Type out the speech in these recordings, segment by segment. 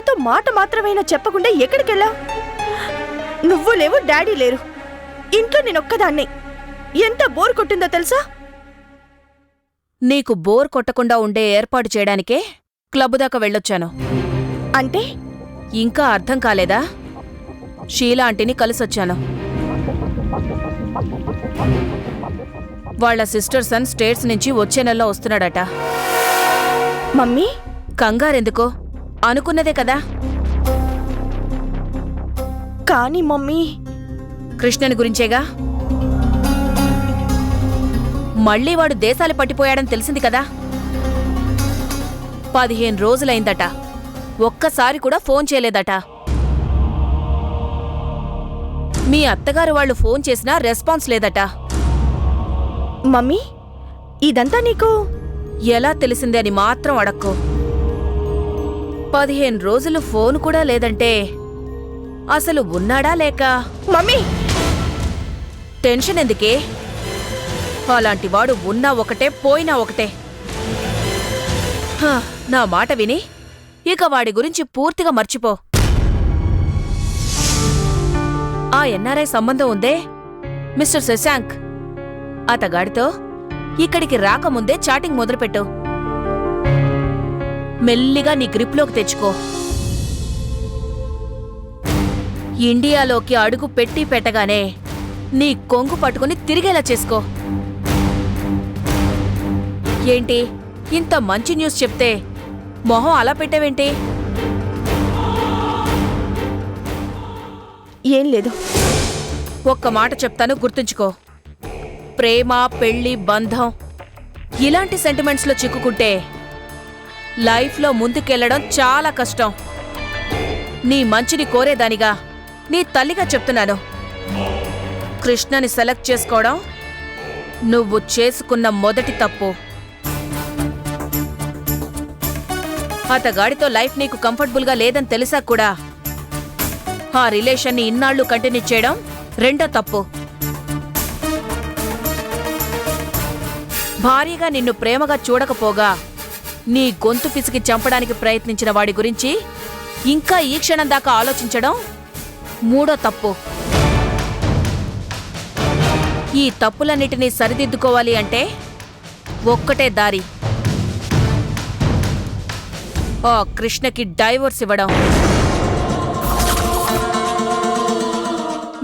నాతో మాట మాత్రమైనా చెప్పకుండా ఎక్కడికెళ్ళావు? నువ్వు లేవు, డాడీ లేరు, ఇంట్లో నేనొక్కదాన్నే. ఎంత బోర్ కొట్టిందో తెలుసా? నీకు బోర్ కొట్టకుండా ఉండే ఏర్పాటు చేయడానికే క్లబ్ దాకా వెళ్ళొచ్చాను. అంటే ఇంకా అర్థం కాలేదా? షీలా ఆంటీని కలిసొచ్చాను. వాళ్ల సిస్టర్ సన్ స్టేట్స్ నుంచి వచ్చే నెలలో వస్తున్నాడట. మమ్మీ, కంగారెందుకో, అనుకున్నదే కదా. కానీ మమ్మీ, కృష్ణని గురించేగా. మళ్లీ వాడు దేశాలు పట్టిపోయాడని తెలిసింది కదా. 15 రోజులైందట, ఒక్కసారి కూడా ఫోన్ చేయలేదట. మీ అత్తగారు వాళ్ళు ఫోన్ చేసినా రెస్పాన్స్ లేదట. మమ్మీ, ఇదంతా నీకు ఎలా తెలిసింది అని మాత్రం అడక్కో. 15 రోజులు ఫోన్ కూడా లేదంటే అసలు ఉన్నాడా లేక? మమ్మీ, టెన్షన్ ఎందుకే? అలాంటి వాడు ఉన్నా ఒకటే, పోయినా ఒకటే. నా మాట విని ఇక వాడి గురించి పూర్తిగా మర్చిపో. ఆ ఎన్ఆర్ఐ సంబంధం ఉందే, మిస్టర్ శశాంక్, అతగాడితో ఇక్కడికి రాకముందే చాటింగ్ మొదలుపెట్టు. మెల్లిగా నీ గ్రిప్లోకి తెచ్చుకో. ఇండియాలోకి అడుగు పెట్టి పెట్టగానే నీ కొంగు పట్టుకుని తిరిగేలా చేసుకో. ఏంటి, ఇంత మంచి న్యూస్ చెప్తే మొహం అలా పెట్టావేంటి? ఏం లేదు. ఒక్క మాట చెప్తాను, గుర్తుంచుకో. ప్రేమ, పెళ్లి, బంధం ఇలాంటి సెంటిమెంట్స్లో చిక్కుకుంటే లైఫ్లో ముందుకెళ్లడం చాలా కష్టం. నీ మంచిని కోరేదానిగా, నీ తల్లిగా చెప్తున్నాను. కృష్ణని సెలెక్ట్ చేసుకోవడం నువ్వు చేసుకున్న మొదటి తప్పు. అతగాడితో లైఫ్ నీకు కంఫర్టబుల్గా లేదని తెలిసా కూడా ఆ రిలేషన్ని ఇన్నాళ్లు కంటిన్యూ చేయడం రెండో తప్పు. భార్యగా నిన్ను ప్రేమగా చూడకపోగా నీ గొంతు పిసికి చంపడానికి ప్రయత్నించిన వాడి గురించి ఇంకా ఈ క్షణం దాకా ఆలోచించడం మూడో తప్పు. ఈ తప్పులన్నిటినీ సరిదిద్దుకోవాలి అంటే ఒక్కటే దారి, ఆ కృష్ణకి డైవోర్స్ ఇవ్వడం.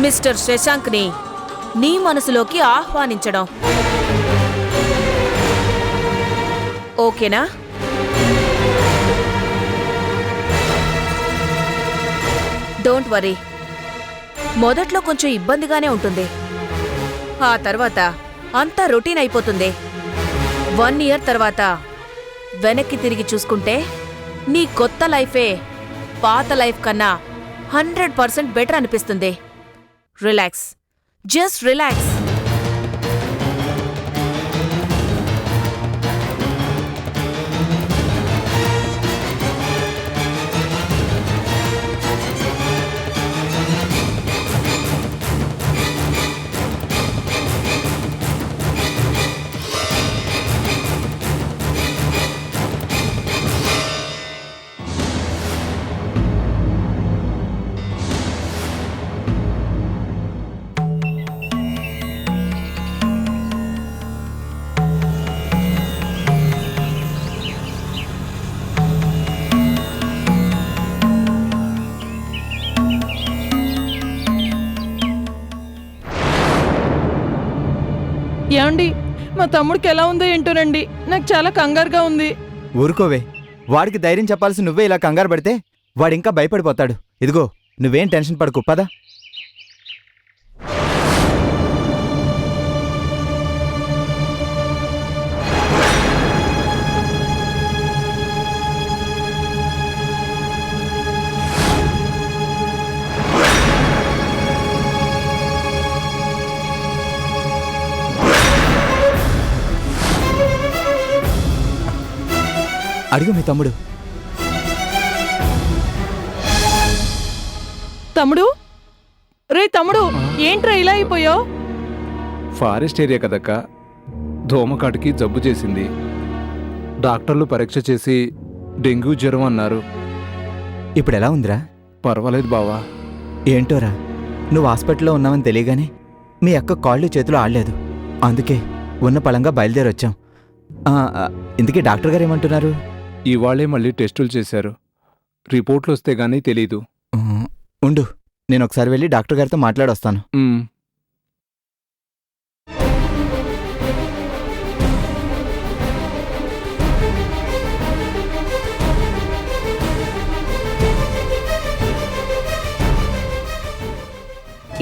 మిస్టర్ శశాంక్ని నీ మనసులోకి ఆహ్వానించడం. ఓకేనా? డోంట్ వరీ, మొదట్లో కొంచెం ఇబ్బందిగానే ఉంటుంది, ఆ తర్వాత అంతా రొటీన్ అయిపోతుంది. 1 ఇయర్ తర్వాత వెనక్కి తిరిగి చూసుకుంటే నీ కొత్త లైఫే పాత లైఫ్ కన్నా 100% బెటర్ అనిపిస్తుంది. Relax, just relax. ఏమండి, మా తమ్ముడికి ఎలా ఉందో ఏంటోనండి, నాకు చాలా కంగారుగా ఉంది. ఊరుకోవే, వాడికి ధైర్యం చెప్పాల్సి నువ్వే ఇలా కంగారు పడితే వాడింకా భయపడిపోతాడు. ఇదిగో, నువ్వేం టెన్షన్ పడకు, పదా. అడిగు మీ తమ్ముడు. తమ్ముడు, రే తమ్ముడు, ఏంట్రా ఇలా అయిపోయావు? ఫారెస్ట్ ఏరియా కదక్క, దోమకాటుకి జబ్బు చేసింది. డాక్టర్లు పరీక్ష చేసి డెంగ్యూ జ్వరం అన్నారు. ఇప్పుడు ఎలా ఉందిరా? పర్వాలేదు బావా. ఏంటోరా, నువ్వు హాస్పిటల్లో ఉన్నావని తెలియగానే మీ అక్క కాళ్ళు చేతులు ఆడలేదు. అందుకే ఉన్న పళంగా బయలుదేరొచ్చాం. ఇందుకే డాక్టర్ గారు ఏమంటున్నారు? ఇవాళే మళ్ళీ టెస్టులు చేశారు. రిపోర్ట్లు వస్తే గానీ తెలీదు. ఉండు, నేను ఒకసారి వెళ్ళి డాక్టర్ గారితో మాట్లాడొస్తాను. ఉమ్.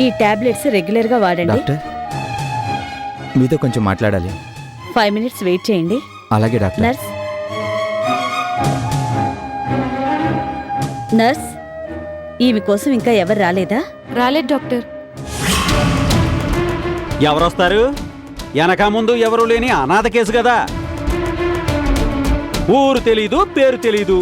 ఈ టాబ్లెట్స్ రెగ్యులర్ గా వాడండి. డాక్టర్, మీతో కొంచెం మాట్లాడాలి. 5 మినిట్స్ వెయిట్ చేయండి. అలాగే డాక్టర్. నర్స్, నర్స్, ఈమె కోసం ఇంకా ఎవరు రాలేదా? రాలేదు డాక్టర్. ఎవరొస్తారు? వెనక ముందు ఎవరు లేని అనాథ కేసు కదా. ఊరు తెలీదు, పేరు తెలీదు.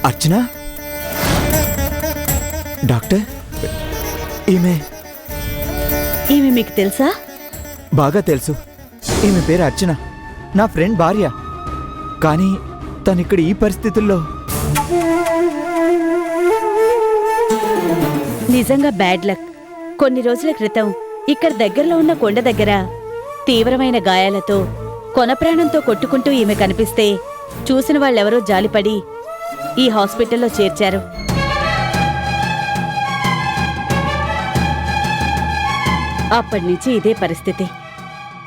అర్చన? డాక్టర్, ఈమె ఈమె మీకు తెలుసా? బాగా తెలుసు. ఈమె పేరు అర్చన, నా ఫ్రెండ్ భార్య. కానీ తనిక్కడ ఈ పరిస్థితుల్లో. నిజంగా బ్యాడ్ లక్. కొన్ని రోజుల క్రితం ఇక్కడ దగ్గరలో ఉన్న కొండ దగ్గర తీవ్రమైన గాయాలతో కొనప్రాణంతో కొట్టుకుంటూ ఈమె కనిపిస్తే చూసిన వాళ్ళెవరో జాలిపడి ఈ హాస్పిటల్లో చేర్చారు. అప్పటినుంచి ఇదే పరిస్థితి.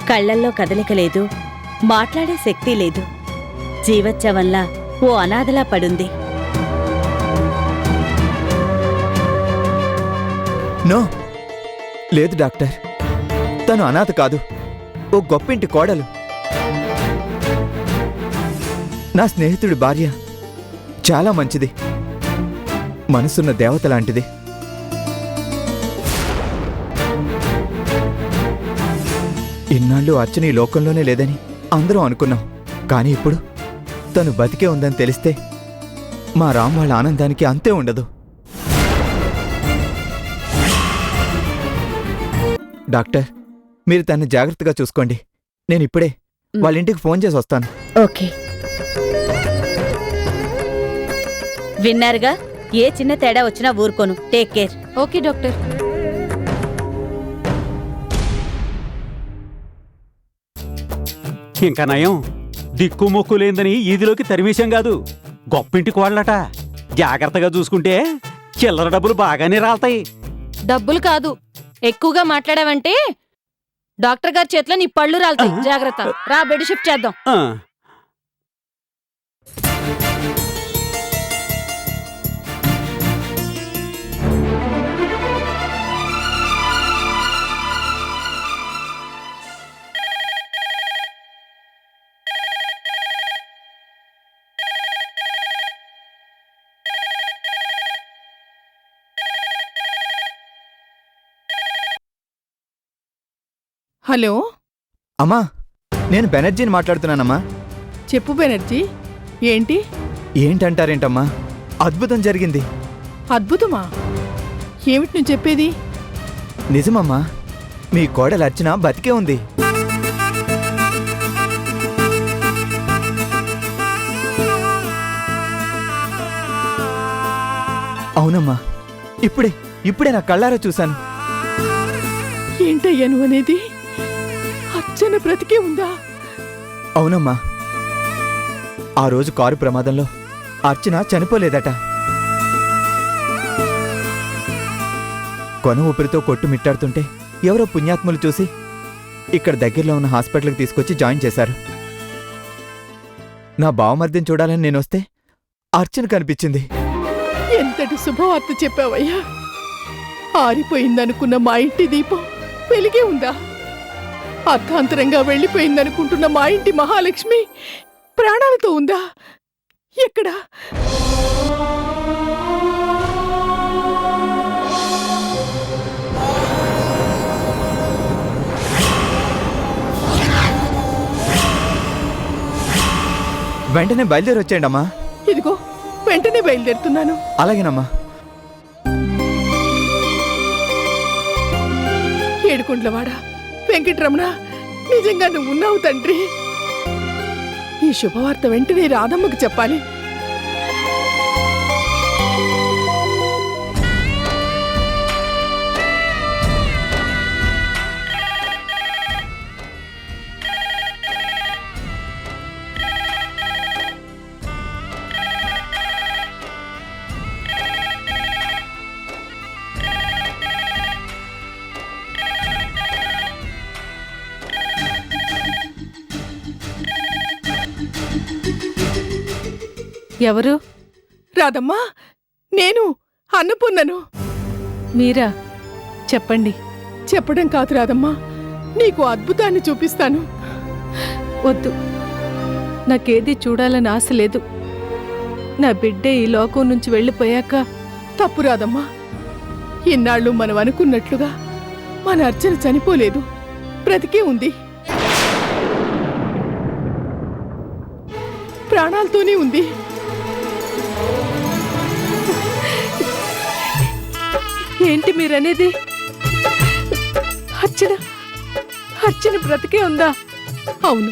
కళ్లల్లో కదలిక లేదు, మాట్లాడే శక్తి లేదు. జీవచ్చవంలా ఓ అనాథలా పడుంది. నో, లేదు డాక్టర్, తను అనాథ కాదు, ఓ గొప్పింటి కోడలు. నా స్నేహితుడి భార్య. చాలా మంచిది, మనసున్న దేవత లాంటిది. ఇన్నాళ్ళు అర్చన ఈ లోకంలోనే లేదని అందరం అనుకున్నాం. కానీ ఇప్పుడు తను బతికే ఉందని తెలిస్తే మా రామ్ వాళ్ళ ఆనందానికి అంతే ఉండదు. డాక్టర్, మీరు తన్ని జాగ్రత్తగా చూసుకోండి. నేను ఇప్పుడే వాళ్ళ ఇంటికి ఫోన్ చేసి వస్తాను. ఓకే, విన్నారుగా? ఏ చిన్న తేడా వచ్చినా ఊరుకోను. Take care. Okay doctor. ఇంకా నయం, దిక్కుమొక్కు లేందని ఈదిలోకి తరిమేశాం కాదు, గొప్పింటి కోళ్ళట. జాగ్రత్తగా చూసుకుంటే చిల్లర డబ్బులు బాగానే రాలతాయి. డబ్బులు కాదు, ఎక్కువగా మాట్లాడావంటే డాక్టర్ గారి చేతిలో నీ పళ్ళు రాలుతాయి. జాగ్రత్త. రా, బెడ్ షిఫ్ట్ చేద్దాం. ఆ. హలో, అమ్మా, నేను బెనర్జీని మాట్లాడుతున్నానమ్మా. చెప్పు బెనర్జీ. ఏంటి? ఏంటంటారేంటమ్మా, అద్భుతం జరిగింది. అద్భుతమా? ఏమిటి నువ్వు చెప్పేది? నిజమమ్మా, మీ కోడలు అర్చన బతికే ఉంది. అవునమ్మా, ఇప్పుడే నా కళ్ళారా చూశాను. ఏంటయ్యా నువ్వు అనేది? అర్చన బ్రతికే ఉందా? అవునమ్మా, ఆ రోజు కారు ప్రమాదంలో అర్చన చనిపోలేదట. కొన ఊపిరితో కొట్టుమిట్టాడుతుంటే ఎవరో పుణ్యాత్ములు చూసి ఇక్కడ దగ్గరలో ఉన్న హాస్పిటల్కి తీసుకొచ్చి జాయిన్ చేశారు. నా బావమర్దిని చూడాలని నేనొస్తే అర్చన కనిపించింది. ఎంతటి శుభవార్త చెప్పావయ్యా. ఆరిపోయిందనుకున్న మా ఇంటి దీపం వెలిగే ఉందా? అర్థాంతరంగా వెళ్ళిపోయిందనుకుంటున్న మా ఇంటి మహాలక్ష్మి ప్రాణాలతో ఉందా? ఎక్కడా? వెంటనే బయలుదేరి వచ్చేయండి అమ్మా. ఇదిగో వెంటనే బయలుదేరుతున్నాను. అలాగేనమ్మా. ఏడుకొండలవాడ వెంకటరమణ, నిజంగా నువ్వు ఉన్నావు తండ్రి. ఈ శుభవార్త వెంటనే రాధమ్మకు చెప్పాలి. ఎవరు? రాధమ్మా, నేను అన్నపూర్ణను. మీరా? చెప్పండి. చెప్పడం కాదు రాధమ్మా, నీకు అద్భుతాన్ని చూపిస్తాను. వద్దు, నాకేది చూడాలని ఆశ లేదు. నా బిడ్డే ఈ లోకం నుంచి వెళ్ళిపోయాక తప్పు రాదమ్మా. ఇన్నాళ్ళు మనం అనుకున్నట్లుగా మన అర్చన చనిపోలేదు, బ్రతికే ఉంది. ప్రాణాలతోనే ఉంది. ఏంటి మీరనేది? అర్చన బ్రతికే ఉందా? అవును,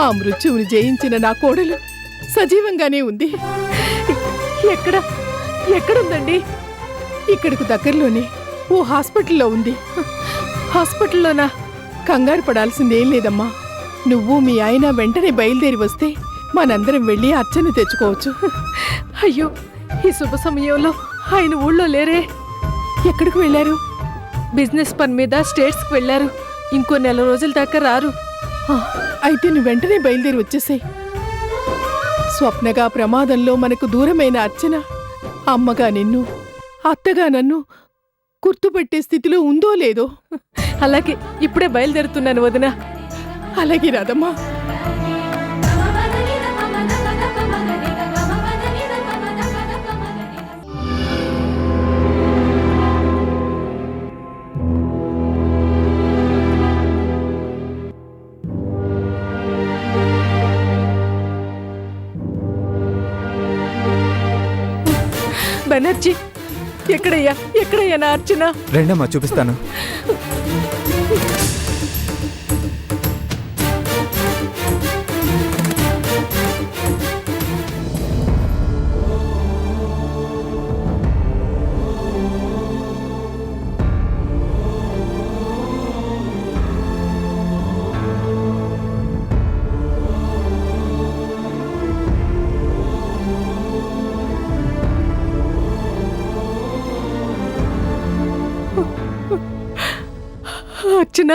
ఆ మృత్యువుని జయించిన నా కోడలు సజీవంగానే ఉంది. ఎక్కడుందండి? ఇక్కడికి దగ్గరలోనే ఓ హాస్పిటల్లో ఉంది. హాస్పిటల్లోనా? కంగారు పడాల్సిందేం లేదమ్మా. నువ్వు మీ ఆయన వెంటనే బయలుదేరి వస్తే మనందరం వెళ్ళి అర్చన తెచ్చుకోవచ్చు. అయ్యో, ఈ శుభ సమయంలో ఆయన ఊళ్ళో లేరే. ఎక్కడికి వెళ్ళారు? బిజినెస్ పని మీద స్టేట్స్కి వెళ్ళారు. ఇంకో నెల రోజుల దాకా రారు. అయితే నువ్వు వెంటనే బయలుదేరి వచ్చేసేయ్. స్వప్నగా ప్రమాదంలో మనకు దూరమైన అర్చన అమ్మగా నిన్ను, అత్తగా నన్ను గుర్తుపట్టే స్థితిలో ఉందో లేదో. అలాగే, ఇప్పుడే బయలుదేరుతున్నాను వదినా. అలాగే రాదమ్మా. బెనర్జీ, ఎక్కడయ్యా నా అర్చన? రెండమ్మా, చూపిస్తాను. అర్చన,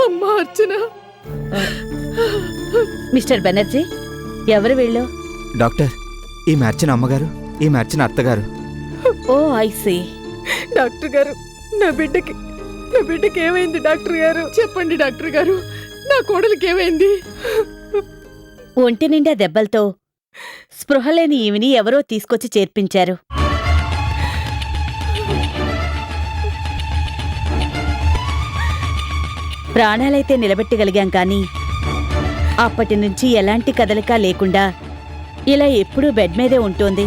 అమ్మా అర్చన. మిస్టర్ బెనర్జీ, ఎవరు వీళ్ళు? డాక్టర్, ఈమె అర్చన అమ్మగారు, ఈమె అర్చన అత్తగారు. ఓ ఐ సీ. డాక్టర్ గారు, నా బిడ్డకి ఏమైంది డాక్టర్ గారు? చెప్పండి డాక్టర్ గారు, నా కోడలికి ఏమైంది? ఒంటి నిండా దెబ్బలతో స్పృహలేని ఈవిని ఎవరో తీసుకొచ్చి చేర్పించారు. ప్రాణాలైతే నిలబెట్టగలిగాం కానీ అప్పటి నుంచి ఎలాంటి కదలిక లేకుండా ఇలా ఎప్పుడూ బెడ్ మీదే ఉంటోంది.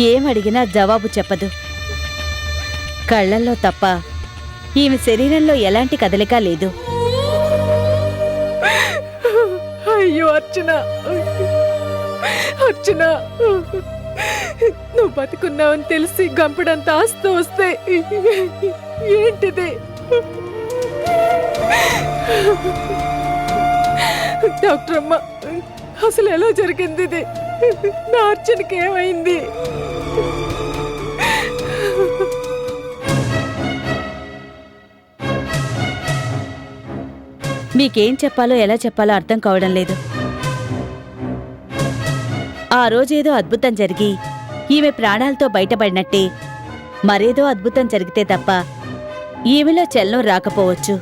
ఏం అడిగినా జవాబు చెప్పదు. కళ్ళల్లో తప్ప ఈమె శరీరంలో ఎలాంటి కదలిక లేదు. అయ్యో అర్చన, నువ్వు బతుకున్నావని తెలిసి గంపడంత ఆస్తి వస్తే ఏంటిది? డాక్టర్ అమ్మ, అసలు ఎలా జరిగింది ఇది? నా అర్చనకి ఏమైంది? మీకేం చెప్పాలో ఎలా చెప్పాలో అర్థం కావడం లేదు. ఆ రోజేదో అద్భుతం జరిగి ఈమె ప్రాణాలతో బయటపడినట్టే మరేదో అద్భుతం జరిగితే తప్ప ఈమెలో చలనం రాకపోవచ్చు.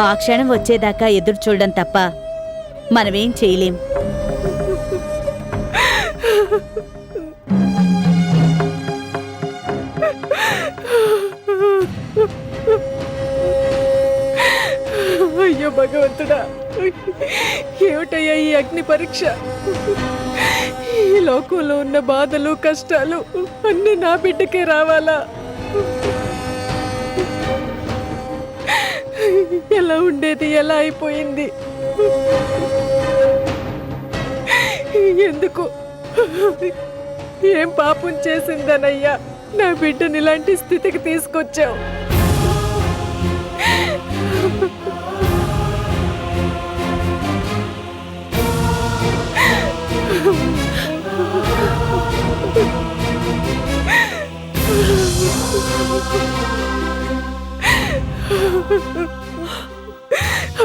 ఆ క్షణం వచ్చేదాకా ఎదురు చూడడం తప్ప మనమేం చేయలేం. అయ్యో భగవంతుడా, ఏమిటయ్యా ఈ అగ్ని పరీక్ష? ఈ లోకంలో ఉన్న బాధలు కష్టాలు అన్నీ నా బిడ్డకే రావాలా? ఎలా ఉండేది ఎలా అయిపోయింది? ఎందుకు? ఏం పాపం చేసిందనయ్యా నా బిడ్డని ఇలాంటి స్థితికి తీసుకొచ్చావు?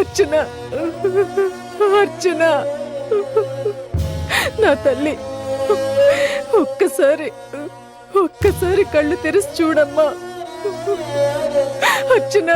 అర్చన, అర్చన, నా తల్లి, ఒక్కసారి కళ్ళు తెరిచి చూడమ్మా. అర్చన,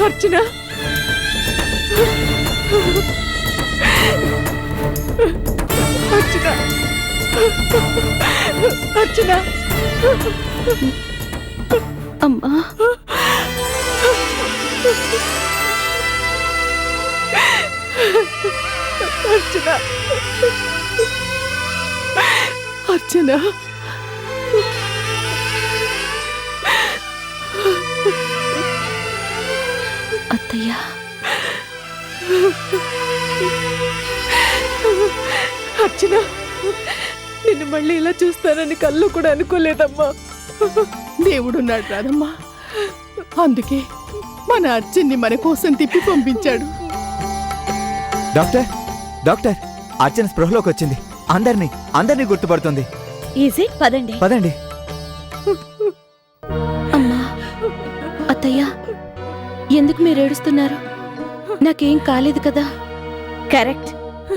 అర్చన, అర్చన, అర్చన, అమ్మా, అర్చన, అర్చన, అత్తయ్య, అర్చన, నిన్ను మళ్ళీ ఇలా చూస్తానని కళ్ళు కూడా అనుకోలేదమ్మా. దేవుడున్నాడు రాదమ్మా, అందుకే మన అర్జున్ని మన కోసం తిప్పి పంపించాడు. డాక్టర్, డాక్టర్, అర్చన స్పృహలోకి వచ్చింది. అందరినీ గుర్తుపడుతుంది. ఈజీ, పదండి. పదండి. అమ్మా, అత్తయ్య, ఎందుకు మీరు ఏడుస్తున్నారు? నాకేం కాలేదు కదా? కరెక్ట్,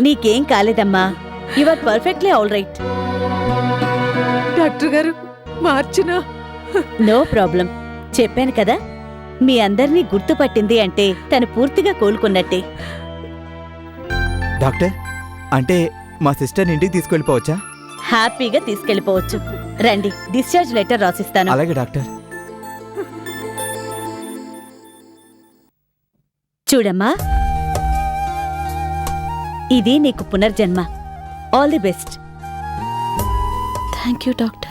నీకేం కాలేదమ్మా. You are perfectly all right. Doctor గారు, మా అర్చన నో ప్రాబ్లం. చెప్పాను కదా, మీ అందరినీ గుర్తుపట్టింది అంటే తను పూర్తిగా కోలుకున్నట్టే. డాక్టర్, అంటే మా సిస్టర్ని ఇంటికి తీసుకెళ్ళిపోవచ్చా? హ్యాపీగా తీసుకెళ్లిపోవచ్చు. రండి, డిశ్చార్జ్ లెటర్ రాసిస్తాను. అలాగే డాక్టర్. చూడమ్మా, ఇది నీకు పునర్జన్మ. All the best. Thank you doctor.